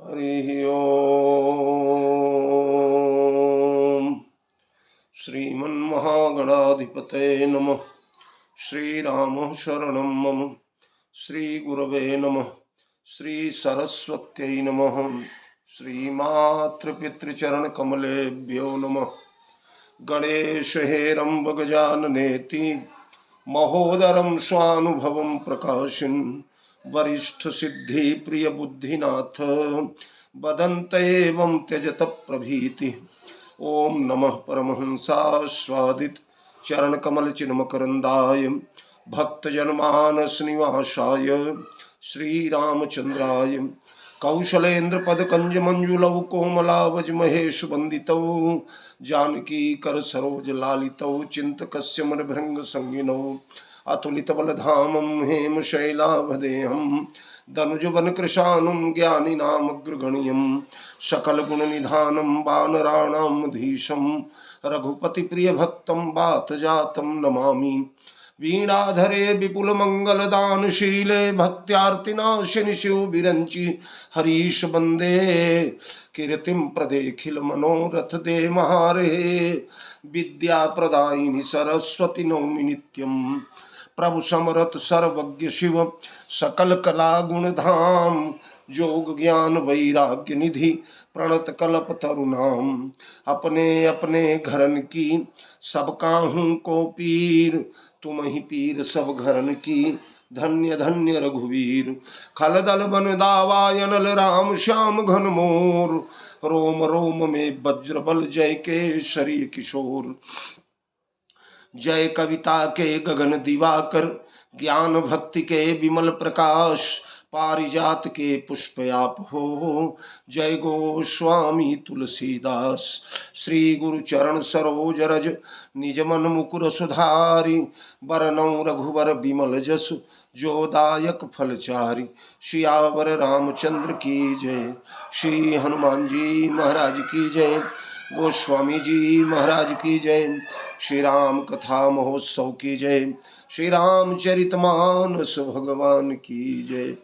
हरि ओम। श्रीमन्महागणाधिपतये नमः। श्रीराम शरणं मम। श्रीगुरवे नमः। श्रीसरस्वत्यै नमः। श्रीमातृपितृचरणकमलेभ्यो नमः। गणेश हेरम्ब गजाननेति महोदरं स्वानुभवं प्रकाशिन् वरिष्ठ सिद्धि प्रिय बुद्धिनाथ बदन्त एवं त्यजत प्रभीति। ओम नमः परमहंसास्वादित चरण कमल चिन्मकरंदाय भक्तजनमानस निवासाय श्रीरामचंद्राय कौशलेन्द्र पद कंज मंजुलौ कोमलावज महेश वंदितौ जानकी कर सरोज लालितौ चिंतकस्य मन भृंग संगिनौ अतुलित बलधामं हेम शैलाभदेहं दनुजवन कृशानुं ज्ञानिनामग्रगण्यं सकल गुण निधानं वानराणां धीशं रघुपति प्रिय भक्तं वात जातं नमामि। वीणाधरे विपुल मंगल दानशीले भक्त्यार्तिनाशिनि शिव बिरंचि हरीश बंदे कीर्तिम प्रदेखिल मनोरथ दे महारे विद्या प्रदायिनी सरस्वती नौमि नित्यम। प्रभु समरथ सर्वज्ञ शिव सकल कला गुण धाम योग ज्ञान वैराग्य निधि प्रणत कल्प तरुणाम। अपने अपने घरन की सब काहू को पीर तुम ही पीर सब घरन की धन्य धन्य रघुवीर। खलदल बन दावा अनल राम श्याम घन मोर रोम रोम में वज्र बल जय केसरी किशोर। जय कविता के गगन दिवाकर ज्ञान भक्ति के विमल प्रकाश पारिजात के पुष्प आप हो। जय गोस्वामी तुलसीदास श्री गुरु चरण सरोज रज निज मन मुकुर सुधारि बरनौ रघुवर विमल जस जो दायक फलचारि। सियावर रामचंद्र की जय। श्री हनुमान जी महाराज की जय। गोस्वामी जी महाराज की जय। श्री राम कथा महोत्सव की जय। श्री रामचरितमानस भगवान की जय।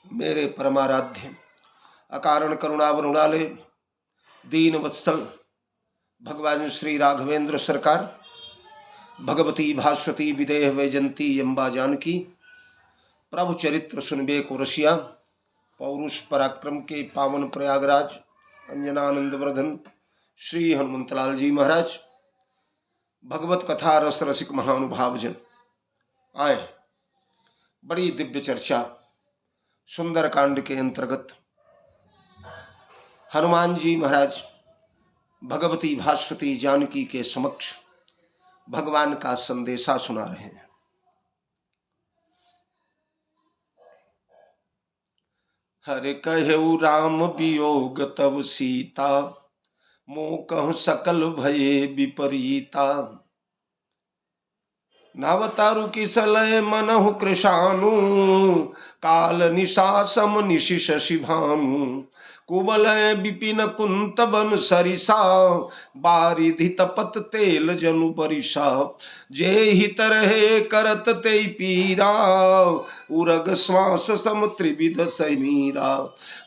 मेरे परमाराध्य अकारण करुणावरुणाले दीन वत्सल भगवान श्री राघवेंद्र सरकार भगवती भास्वती विदेह वैजंती अम्बा जानकी प्रभु चरित्र सुनबे को रसिया पौरुष पराक्रम के पावन प्रयागराज अंजनानंद वर्धन श्री हनुमंतलाल जी महाराज भगवत कथा रस रसिक महानुभाव जन आए। बड़ी दिव्य चर्चा सुंदर कांड के अंतर्गत हनुमान जी महाराज भगवती भास्वती जानकी के समक्ष भगवान का संदेशा सुना रहे हैं। हर कहु राम वियोग तब सीता मोह कहु सकल भये विपरीता। नवतारु किसलय मनहु कृशानु काल निशा सम निशि शशि भानु। कुबलय विपिन कुंत बन सरिसा बारिधि तपत तेल जनु बरिसा। जे हित रहे करत ते पीरा उरग श्वास सम त्रिविध समीरा।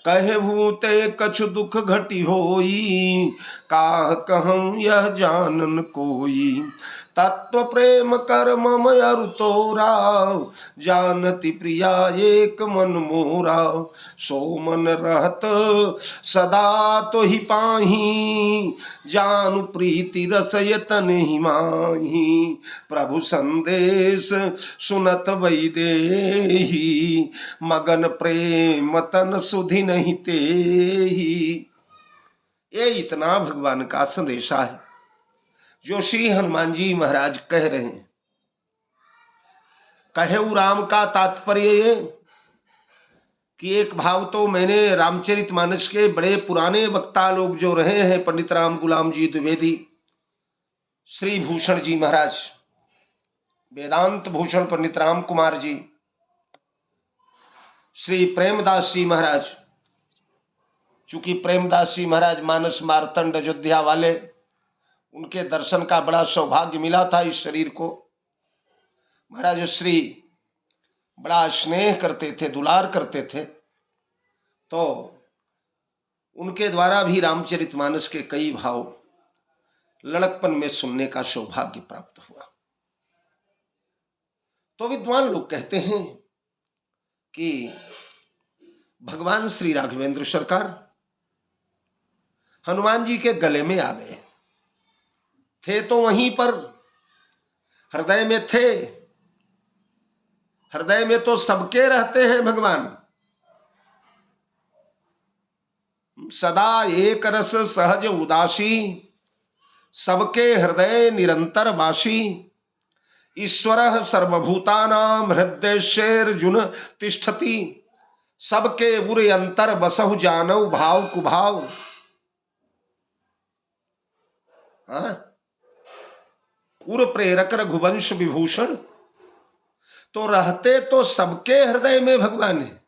कहे भूते कछु दुख घटी होई काह कहूँ यह जानन कोई। तत्व प्रेम कर मम अरु तोरा जानती प्रिया एक मन मोरा। सो मन रहत सदा तो ही पाही जानु प्रीति रसयतन ही माही। प्रभु संदेश सुनत वैदेही मगन प्रेम तन सुधि नहीं तेही। ये इतना भगवान का संदेशा है जो श्री हनुमान जी महाराज कह रहे हैं। कहेऊ राम का तात्पर्य ये कि एक भाव तो मैंने रामचरितमानस के बड़े पुराने वक्ता लोग जो रहे हैं पंडित राम गुलाम जी द्विवेदी श्री भूषण जी महाराज वेदांत भूषण पंडित राम कुमार जी श्री प्रेमदास जी महाराज। चूंकि प्रेमदास जी महाराज मानस मारतंड अयोध्या वाले उनके दर्शन का बड़ा सौभाग्य मिला था इस शरीर को। महाराज श्री बड़ा स्नेह करते थे दुलार करते थे। तो उनके द्वारा भी रामचरितमानस के कई भाव लड़कपन में सुनने का सौभाग्य प्राप्त हुआ। तो विद्वान लोग कहते हैं कि भगवान श्री राघवेंद्र सरकार हनुमान जी के गले में आ गए थे, तो वहीं पर हृदय में थे। हृदय में तो सबके रहते हैं भगवान, सदा एक रस सहज उदासी, सबके हृदय निरंतर वासी, ईश्वर सर्वभूतानां हृदयेर्जुन तिष्ठति, सबके उर अंतर बसहु जानौ भाव कुभाव। उर प्रेरक रघुवंश विभूषण, तो रहते तो सबके हृदय में भगवान है,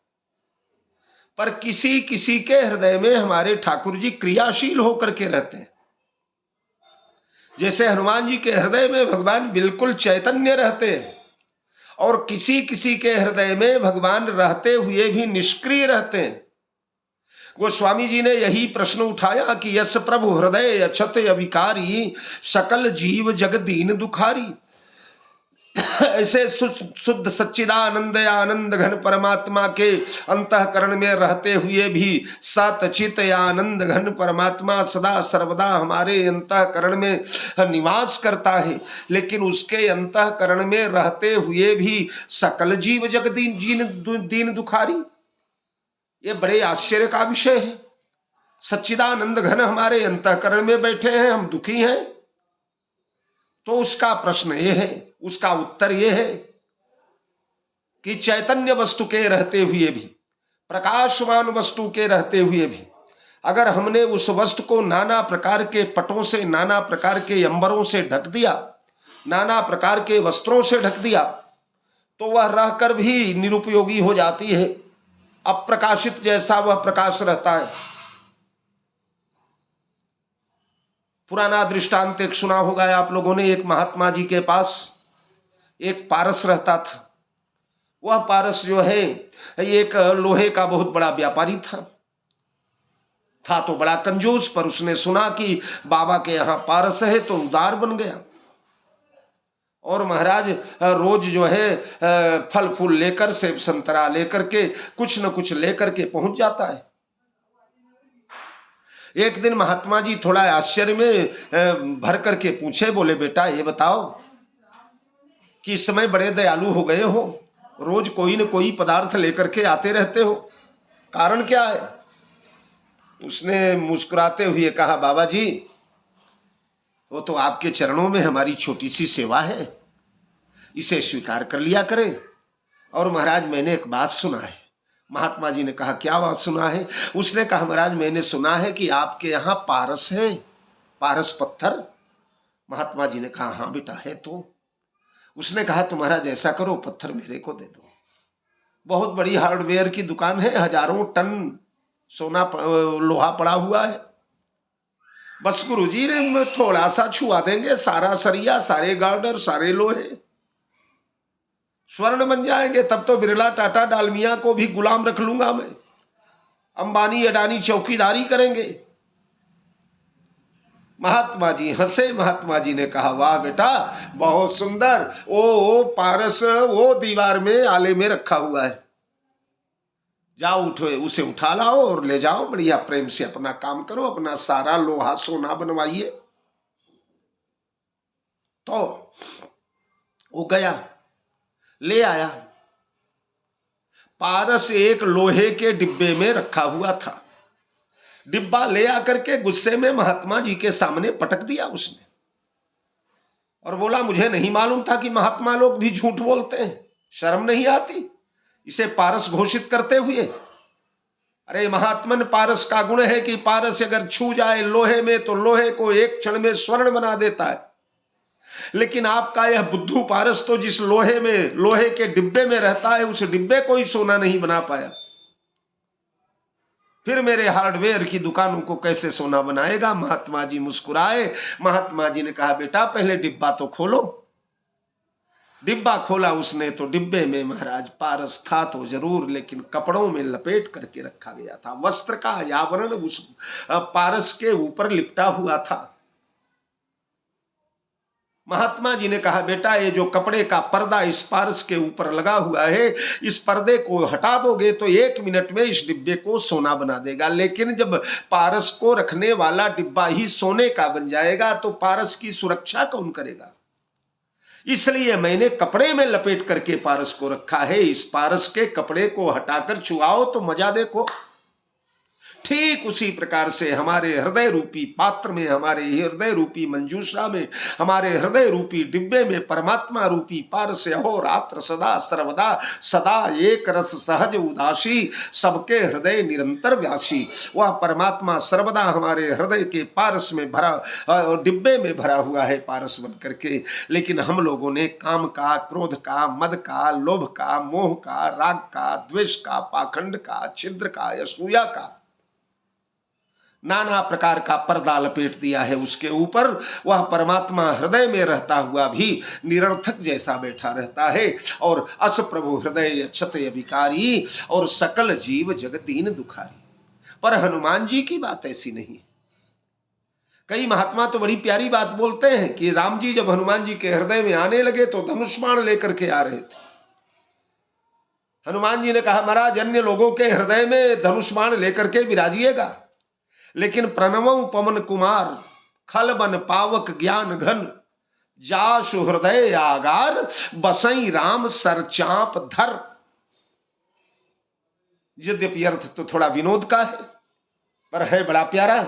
पर किसी किसी के हृदय में हमारे ठाकुर जी क्रियाशील होकर के रहते हैं। जैसे हनुमान जी के हृदय में भगवान बिल्कुल चैतन्य रहते हैं, और किसी किसी के हृदय में भगवान रहते हुए भी निष्क्रिय रहते हैं। गोस्वामी जी ने यही प्रश्न उठाया कि यस प्रभु हृदय अछत अविकारी, सकल जीव जग दीन दुखारी। ऐसे शुद्ध सच्चिदानंद आनंद घन परमात्मा के अंतःकरण में रहते हुए भी सतचित आनंद घन परमात्मा सदा सर्वदा हमारे अंतःकरण में निवास करता है, लेकिन उसके अंतःकरण में रहते हुए भी सकल जीव जग दीन दुखारी। ये बड़े आश्चर्य का विषय है। सच्चिदानंद घन हमारे अंतःकरण में बैठे हैं, हम दुखी हैं। तो उसका प्रश्न ये है, उसका उत्तर ये है कि चैतन्य वस्तु के रहते हुए भी, प्रकाशमान वस्तु के रहते हुए भी, अगर हमने उस वस्तु को नाना प्रकार के पटों से, नाना प्रकार के अंबरों से ढक दिया, नाना प्रकार के वस्त्रों से ढक दिया, तो वह रहकर भी निरुपयोगी हो जाती है। अप्रकाशित जैसा वह प्रकाश रहता है। पुराना दृष्टांत एक सुना होगा आप लोगों ने। एक महात्मा जी के पास एक पारस रहता था। वह पारस जो है एक लोहे का बहुत बड़ा व्यापारी था तो बड़ा कंजूस, पर उसने सुना कि बाबा के यहाँ पारस है तो उदार बन गया। और महाराज रोज जो है फल फूल लेकर, सेब संतरा लेकर के, कुछ न कुछ लेकर के पहुंच जाता है। एक दिन महात्मा जी थोड़ा आश्चर्य में भर करके पूछे, बोले बेटा ये बताओ कि इस समय बड़े दयालु हो गए हो, रोज कोई न कोई पदार्थ लेकर के आते रहते हो, कारण क्या है? उसने मुस्कुराते हुए कहा, बाबा जी वो तो आपके चरणों में हमारी छोटी सी सेवा है, इसे स्वीकार कर लिया करें। और महाराज मैंने एक बात सुना है। महात्मा जी ने कहा, क्या बात सुना है? उसने कहा, महाराज मैंने सुना है कि आपके यहाँ पारस है, पारस पत्थर। महात्मा जी ने कहा, हाँ बेटा है। तो उसने कहा, तो महाराज ऐसा करो, पत्थर मेरे को दे दो। बहुत बड़ी हार्डवेयर की दुकान है, हजारों टन सोना लोहा पड़ा हुआ है, बस गुरुजी ने थोड़ा सा छुआ देंगे, सारा सरिया, सारे गार्डर, सारे लोहे स्वर्ण बन जाएंगे। तब तो बिरला, टाटा, डालमिया को भी गुलाम रख लूंगा मैं, अंबानी अडानी चौकीदारी करेंगे। महात्मा जी हंसे। महात्मा जी ने कहा, वाह बेटा बहुत सुंदर, ओ पारस वो दीवार में आले में रखा हुआ है, जाओ उठो, उसे उठा लाओ और ले जाओ, बढ़िया प्रेम से अपना काम करो, अपना सारा लोहा सोना बनवाइए। तो वो गया, ले आया। पारस एक लोहे के डिब्बे में रखा हुआ था। डिब्बा ले आकर के गुस्से में महात्मा जी के सामने पटक दिया उसने, और बोला, मुझे नहीं मालूम था कि महात्मा लोग भी झूठ बोलते हैं, शर्म नहीं आती इसे पारस घोषित करते हुए। अरे महात्मन, पारस का गुण है कि पारस अगर छू जाए लोहे में तो लोहे को एक क्षण में स्वर्ण बना देता है, लेकिन आपका यह बुद्धू पारस तो जिस लोहे में, लोहे के डिब्बे में रहता है, उस डिब्बे को ही सोना नहीं बना पाया, फिर मेरे हार्डवेयर की दुकानों को कैसे सोना बनाएगा? महात्मा जी मुस्कुराए। महात्मा जी ने कहा, बेटा पहले डिब्बा तो खोलो। डिब्बा खोला उसने तो डिब्बे में महाराज पारस था तो जरूर, लेकिन कपड़ों में लपेट करके रखा गया था। वस्त्र का आवरण उस पारस के ऊपर लिपटा हुआ था। महात्मा जी ने कहा, बेटा ये जो कपड़े का पर्दा इस पारस के ऊपर लगा हुआ है, इस पर्दे को हटा दोगे तो 1 मिनट में इस डिब्बे को सोना बना देगा। लेकिन जब पारस को रखने वाला डिब्बा ही सोने का बन जाएगा तो पारस की सुरक्षा कौन करेगा? इसलिए मैंने कपड़े में लपेट करके पारस को रखा है। इस पारस के कपड़े को हटाकर छुआओ तो मजा देखो। ठीक उसी प्रकार से हमारे हृदय रूपी पात्र में, हमारे हृदय रूपी मंजूषा में, हमारे हृदय रूपी डिब्बे में परमात्मा रूपी पारस अहोरात्र सदा सर्वदा सदा एक रस सहज उदासी, सबके हृदय निरंतर व्यासी। वह परमात्मा सर्वदा हमारे हृदय के पारस में भरा, डिब्बे में भरा हुआ है पारस बन करके। लेकिन हम लोगों ने काम का, क्रोध का, मद का, लोभ का, मोह का, राग का, द्वेष का, पाखंड का, छिद्र का, असूया का, नाना प्रकार का पर्दा लपेट दिया है उसके ऊपर। वह परमात्मा हृदय में रहता हुआ भी निरर्थक जैसा बैठा रहता है। और अस प्रभु हृदय अक्षत विकारी, और सकल जीव जगतीन दुखारी। पर हनुमान जी की बात ऐसी नहीं। कई महात्मा तो बड़ी प्यारी बात बोलते हैं कि राम जी जब हनुमान जी के हृदय में आने लगे तो धनुष बाण लेकर के आ रहे थे। हनुमान जी ने कहा, महाराज अन्य लोगों के हृदय में धनुष बाण लेकर के विराजिएगा, लेकिन प्रणवं पवन कुमार खल बन पावक ज्ञान घन, जासु हृदय आगार बसई राम सरचाप धर। यद्यपि अर्थ तो थोड़ा विनोद का है पर है बड़ा प्यारा।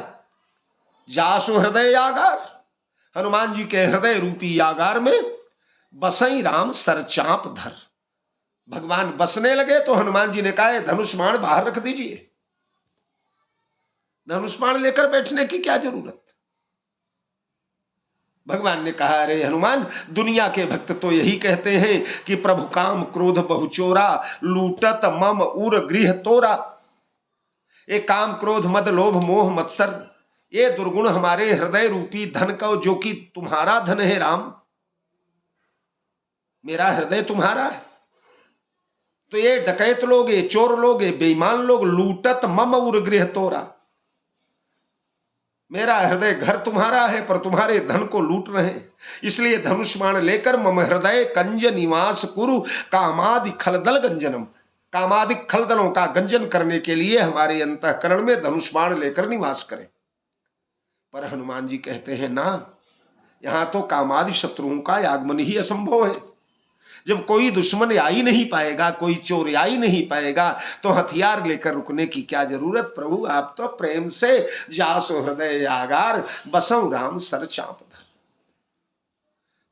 जासु हृदय आगार, हनुमान जी के हृदय रूपी आगार में बसई राम सरचाप धर। भगवान बसने लगे तो हनुमान जी ने कहा, धनुष बाण बाहर रख दीजिए, धनुष बाण लेकर बैठने की क्या जरूरत। भगवान ने कहा, अरे हनुमान, दुनिया के भक्त तो यही कहते हैं कि प्रभु काम क्रोध बहुचोरा, लूटत मम उर गृह तोरा। ये काम क्रोध मद लोभ मोह मत्सर, ये दुर्गुण हमारे हृदय रूपी धन का, जो कि तुम्हारा धन है राम, मेरा हृदय तुम्हारा है। तो ये डकैत लोग, ये चोर लोग, ये बेईमान लोग, लूटत मम उर गृह तोरा, मेरा हृदय घर तुम्हारा है पर तुम्हारे धन को लूट रहे हैं। इसलिए धनुष बाण लेकर मम हृदय कंज निवास कुरु कामादि खलदल गंजनम, कामादिक खलदलों का गंजन करने के लिए हमारे अंतःकरण में धनुष बाण लेकर निवास करें। पर हनुमान जी कहते हैं, ना, यहां तो कामादि शत्रुओं का आगमन ही असंभव है। जब कोई दुश्मन आ ही नहीं पाएगा, कोई चोर आ ही नहीं पाएगा, तो हथियार लेकर रुकने की क्या जरूरत। प्रभु आप तो प्रेम से जासो हृदय आगार बसौ राम सर चाप धर।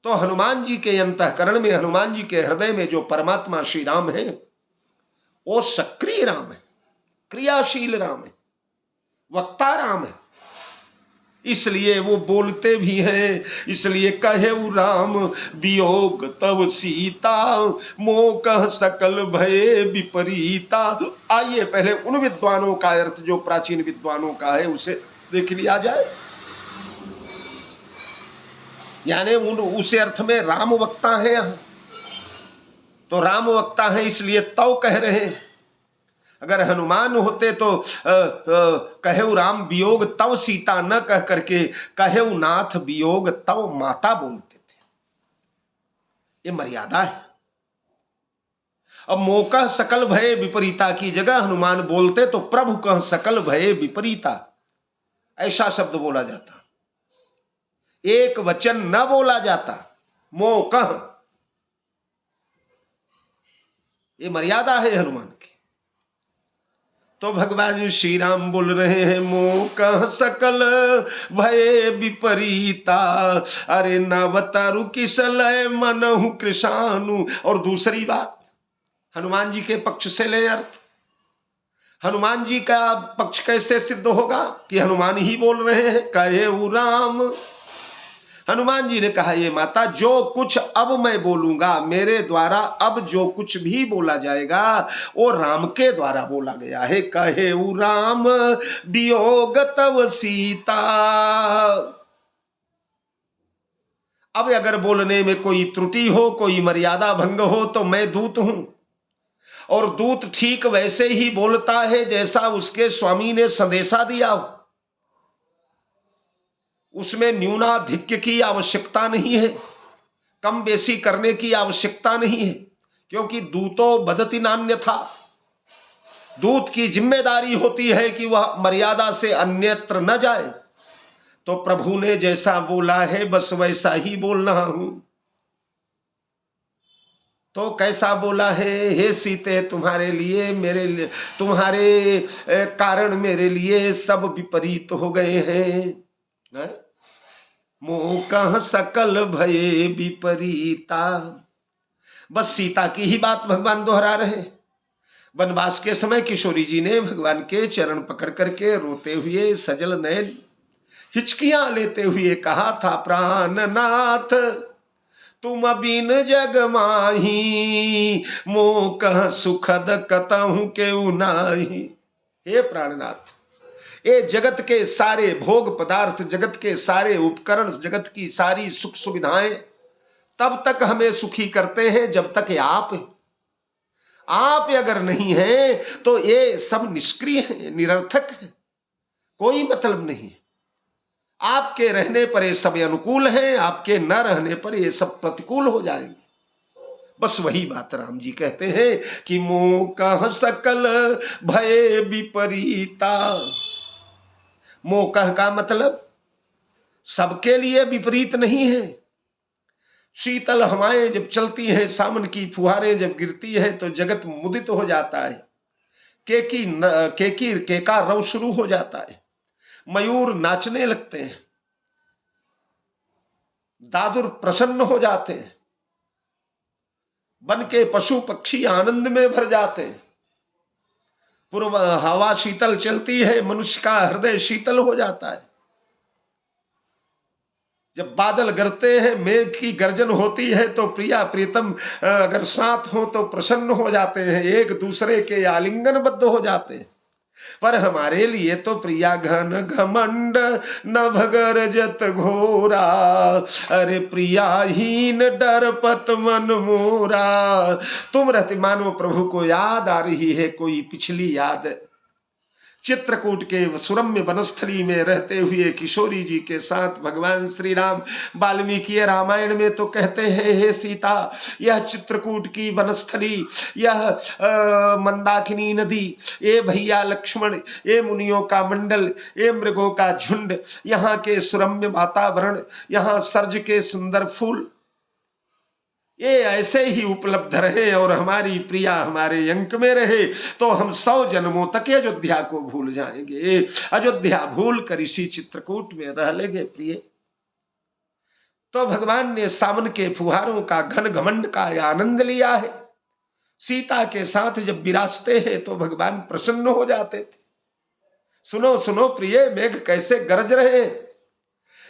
तो हनुमान जी के अंतःकरण में, हनुमान जी के हृदय में जो परमात्मा श्री राम है, वो सक्रिय राम है, क्रियाशील राम है, वक्ता राम है। इसलिए वो बोलते भी हैं। इसलिए कहे राम वियोग तव सीता, मोह सकल भये विपरीता। आइए पहले उन विद्वानों का अर्थ, जो प्राचीन विद्वानों का है, उसे देख लिया जाए। यानी उस अर्थ में राम वक्ता है। यहां तो राम वक्ता है, इसलिए तव कह रहे हैं। अगर हनुमान होते तो कहेउ राम वियोग तव सीता न कह करके कहेउ नाथ वियोग तव माता बोलते थे। ये मर्यादा है। अब मोकह सकल भय विपरीता की जगह हनुमान बोलते तो प्रभु कह सकल भय विपरीता, ऐसा शब्द बोला जाता, एक वचन न बोला जाता, मोकह। ये मर्यादा है हनुमान की। तो भगवान श्री राम बोल रहे हैं, मोह सकल भय विपरीता, अरे नवतारु किसलय मनहु कृषानु। और दूसरी बात, हनुमान जी के पक्ष से ले अर्थ। हनुमान जी का पक्ष कैसे सिद्ध होगा कि हनुमान ही बोल रहे हैं। कहे राम, हनुमान जी ने कहा, ये माता, जो कुछ अब मैं बोलूंगा, मेरे द्वारा अब जो कुछ भी बोला जाएगा वो राम के द्वारा बोला गया है। कहे राम वियोग तव सीता, अब अगर बोलने में कोई त्रुटि हो, कोई मर्यादा भंग हो, तो मैं दूत हूं, और दूत ठीक वैसे ही बोलता है जैसा उसके स्वामी ने संदेशा दिया हो। उसमें न्यूनाधिक्य की आवश्यकता नहीं है, कम बेसी करने की आवश्यकता नहीं है, क्योंकि दूतो बदति नान्यथा। दूत की जिम्मेदारी होती है कि वह मर्यादा से अन्यत्र न जाए। तो प्रभु ने जैसा बोला है बस वैसा ही बोल रहा हूं। तो कैसा बोला है? हे सीते, तुम्हारे लिए, मेरे लिए, तुम्हारे कारण मेरे लिए सब विपरीत हो गए हैं। मोह कह सकल भये विपरीता। बस सीता की ही बात भगवान दोहरा रहे। वनवास के समय किशोरी जी ने भगवान के चरण पकड़ करके रोते हुए सजल नयन हिचकियां लेते हुए कहा था, प्राणनाथ तुम बिन जग माही, मोह कह सुखद कतहु केउ नाही। हे प्राणनाथ, ये जगत के सारे भोग पदार्थ, जगत के सारे उपकरण, जगत की सारी सुख सुविधाएं तब तक हमें सुखी करते हैं जब तक आप हैं। आप अगर नहीं है तो ये सब निष्क्रिय है, निरर्थक है, कोई मतलब नहीं। आपके रहने पर ये सब अनुकूल है, आपके न रहने पर ये सब प्रतिकूल हो जाएंगे। बस वही बात राम जी कहते हैं कि मोह कह सकल भय विपरीता। मोह कह का मतलब सबके लिए विपरीत नहीं है। शीतल हवाएं जब चलती हैं, सावन की फुहारें जब गिरती है तो जगत मुदित हो जाता है, केका रव शुरू हो जाता है, मयूर नाचने लगते हैं, दादुर प्रसन्न हो जाते हैं, वन के पशु पक्षी आनंद में भर जाते हैं। पूर्व हवा शीतल चलती है, मनुष्य का हृदय शीतल हो जाता है। जब बादल गरजते हैं, मेघ की गर्जन होती है तो प्रिया प्रीतम अगर साथ हो तो प्रसन्न हो जाते हैं, एक दूसरे के आलिंगनबद्ध हो जाते हैं। पर हमारे लिए तो प्रिया घन घमंड नभ गरजत घोरा, अरे प्रियाहीन डरपत मन मोरा। तुम रहते मानो प्रभु को याद आ रही है कोई पिछली याद। चित्रकूट के सुरम्य वनस्थली में रहते हुए किशोरी जी के साथ भगवान श्री राम वाल्मीकि रामायण में तो कहते हैं, हे सीता, यह चित्रकूट की वनस्थली, यह मंदाकिनी नदी, ये भैया लक्ष्मण, ये मुनियों का मंडल, ये मृगों का झुंड, यहाँ के सुरम्य वातावरण, यहाँ सर्ज के सुंदर फूल, ये ऐसे ही उपलब्ध रहे और हमारी प्रिया हमारे अंक में रहे तो हम 100 जन्मों तक अयोध्या को भूल जाएंगे। अयोध्या भूल कर इसी चित्रकूट में रह लेंगे प्रिय। तो भगवान ने सावन के फुहारों का घन घमंड का आनंद लिया है। सीता के साथ जब विराजते हैं तो भगवान प्रसन्न हो जाते थे। सुनो सुनो प्रिय, मेघ कैसे गरज रहे हैं।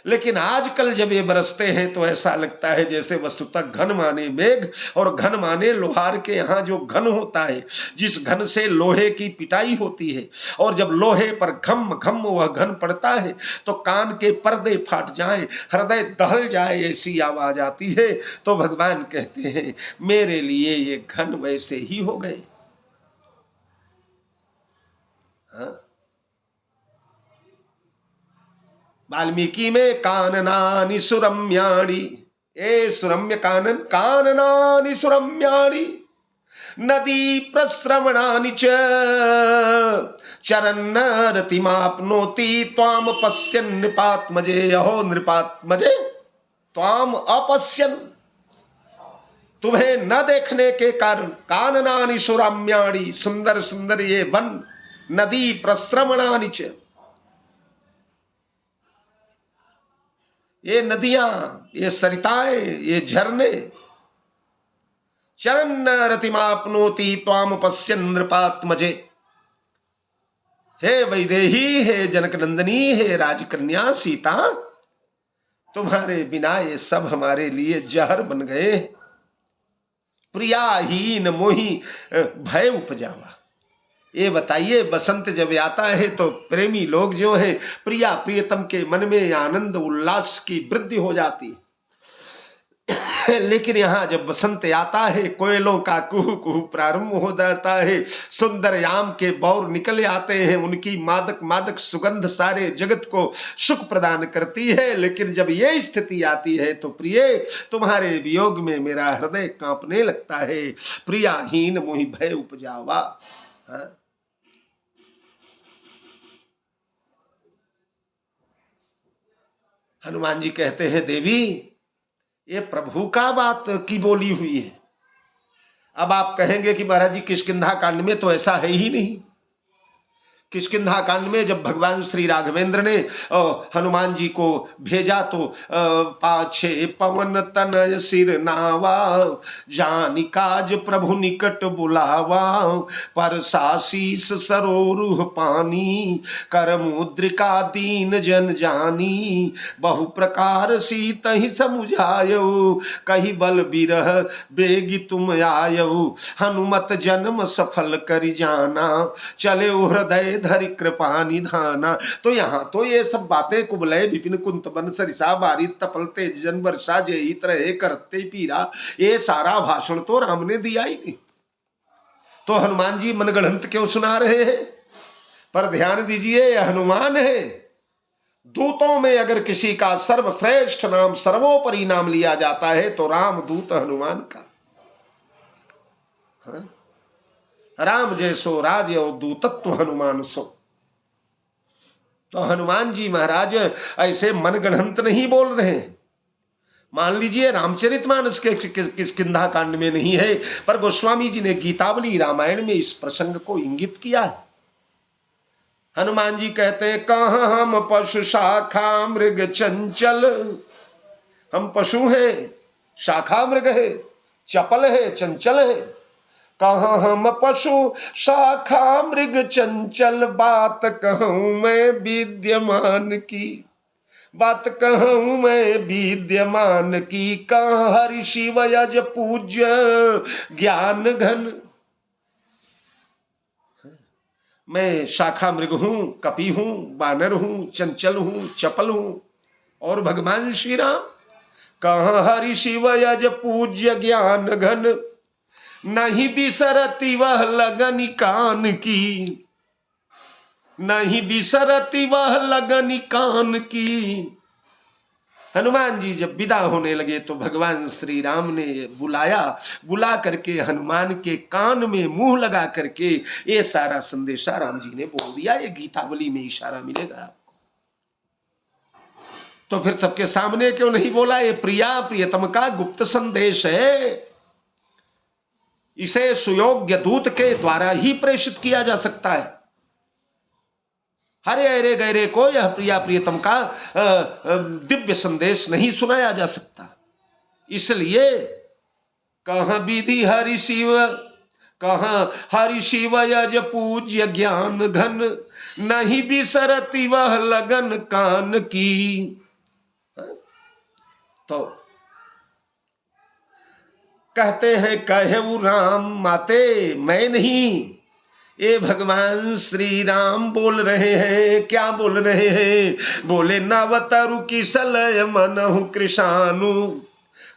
लेकिन आजकल जब ये बरसते हैं तो ऐसा लगता है जैसे वस्तुतः घन माने मेघ और घन माने लोहार के यहाँ जो घन होता है, जिस घन से लोहे की पिटाई होती है, और जब लोहे पर घम घम वह घन पड़ता है तो कान के पर्दे फाट जाएं, हृदय दहल जाए, ऐसी आवाज आती है। तो भगवान कहते हैं मेरे लिए ये घन वैसे ही हो गए। हाँ, वाल्मीकि में काननानि सुरम्याणि, ए सुरम्य कानन, काननानि सुरम्याणि नदी प्रस्रवणानि च चरन्न रतिमाप्नोति त्वाम पश्यन् नृपात्मजे। अहो नृपात्मजे, त्वाम अपश्यन्, तुम्हें न देखने के कारण, काननानि सुरम्याणि, सुंदर सुंदर ये वन, नदी प्रस्रवणानि च, ये नदियां, ये सरिताएं, ये झरने, चरण रतिमाप्नोति त्वाम पश्यन् नृपात्मजे। हे वैदेही, हे जनक नंदनी, हे राजकन्या सीता, तुम्हारे बिना ये सब हमारे लिए जहर बन गए। प्रियाहीन मोही भय उपजावा। ये बताइए, बसंत जब आता है तो प्रेमी लोग जो है, प्रिया प्रियतम के मन में आनंद उल्लास की वृद्धि हो जाती है। लेकिन यहाँ जब बसंत आता है, कोयलों का कुहू कुहू प्रारंभ हो जाता है, सुंदर याम के बौर निकल आते हैं, उनकी मादक मादक सुगंध सारे जगत को सुख प्रदान करती है। लेकिन जब ये स्थिति आती है तो प्रिय, तुम्हारे वियोग में मेरा हृदय कांपने लगता है। प्रियाहीन मोहि भय उपजावा। हाँ? हनुमान जी कहते हैं, देवी ये प्रभु का बात की बोली हुई है। अब आप कहेंगे कि महाराज जी किष्किंधा कांड में तो ऐसा है ही नहीं। किष्किंधा कांड में जब भगवान श्री राघवेंद्र ने हनुमान जी को भेजा तो पाछे पवन तनय सिर नावा, जानि काज प्रभु निकट बुलावा, पर सासीस सरोरुह पानी, कर मुद्रिका दीन जन जानी, बहु प्रकार सीतहि समुझायो, कही बल बिरह बेगी तुम आयो, हनुमत जन्म सफल करि जाना, चले हृदय धरि कृपा निधाना। तो यहाँ तो ये सब बातें कुबलय विपिन कुंत बन सरिसा बारी तपल तेज जन वर्षा जेहि तरह करते पीरा, ये सारा भाषण तो राम ने दिया ही नहीं। तो हनुमान जी मनगढ़ंत क्यों सुना रहे हैं? पर ध्यान दीजिए, हनुमान है। दूतों में अगर किसी का सर्वश्रेष्ठ नाम, सर्वोपरि नाम लिया जाता है तो राम दूत हनुमान का। हाँ? राम जैसो राज और दूतत्व हनुमान सो। तो हनुमान जी महाराज ऐसे मनगढ़ंत नहीं बोल रहे हैं। मान लीजिए रामचरितमानस के किष्किंधा कांड में नहीं है, पर गोस्वामी जी ने गीतावली रामायण में इस प्रसंग को इंगित किया है। हनुमान जी कहते हैं, कहाँ हम पशु शाखा मृग चंचल। हम पशु हैं, शाखा मृग है, चपल है, चंचल है। कहाँ हम पशु शाखा मृग चंचल, बात कहूं मैं विद्यमान की, बात कहूं मैं विद्यमान की, कहाँ हरि शिव यज पूज्य ज्ञान घन। मैं शाखा मृग हूं, कपि हूं, बानर हूं, चंचल हूं, चपल हूं। और भगवान श्री राम, कहाँ हरि शिव यज पूज्य ज्ञान घन, नहीं बिसरती वह लगन कान की, नहीं बिसरती वह लगन कान की। हनुमान जी जब विदा होने लगे तो भगवान श्री राम ने बुलाया, बुला करके हनुमान के कान में मुंह लगा करके ये सारा संदेशा राम जी ने बोल दिया। ये गीतावली में इशारा मिलेगा आपको। तो फिर सबके सामने क्यों नहीं बोला? ये प्रिया प्रियतम का गुप्त संदेश है, इसे सुयोग्य दूत के द्वारा ही प्रेषित किया जा सकता है। हरे अरे गहरे को यह प्रिया प्रियतम का दिव्य संदेश नहीं सुनाया जा सकता। इसलिए कहाँ विधि हरि शिव, कहाँ हरि शिव यज पूज्य ज्ञान घन, नहीं बिसरती वह लगन कान की। तो कहते हैं, कहेऊ राम माते मैं नहीं, ये भगवान श्री राम बोल रहे हैं। क्या बोल रहे हैं? बोले, नवतरु किसलय मनहु कृशानु,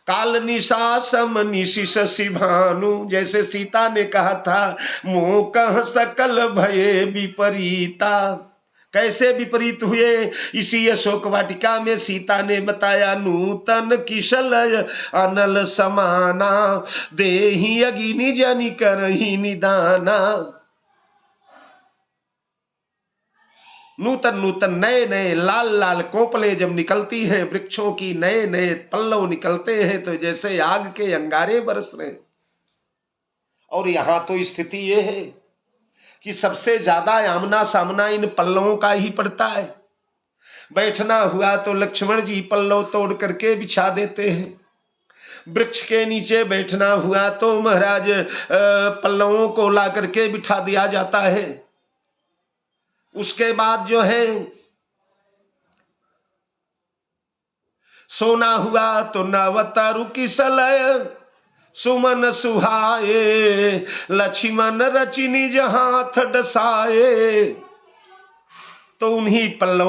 काल निशा सम निशिष शिभानु। जैसे सीता ने कहा था, मोह कह सकल भये विपरीता। कैसे विपरीत हुए? इसी अशोक वाटिका में सीता ने बताया, नूतन किशलय अनल समाना, देहि अगिनि जनि करहि निदाना। नूतन नूतन नए नए लाल लाल कोपले जब निकलती हैं वृक्षों की, नए नए पल्लव निकलते हैं तो जैसे आग के अंगारे बरस रहे। और यहां तो स्थिति ये है कि सबसे ज्यादा आमना सामना इन पल्लवों का ही पड़ता है। बैठना हुआ तो लक्ष्मण जी पल्लव तोड़ करके बिछा देते हैं, वृक्ष के नीचे बैठना हुआ तो महाराज पल्लवों को ला करके बिठा दिया जाता है। उसके बाद जो है सोना हुआ तो नवतरु किसलय सुमन सुहाए, लक्ष्मण रचि निज हाथ डसाए। तो उन्हीं पल्लवों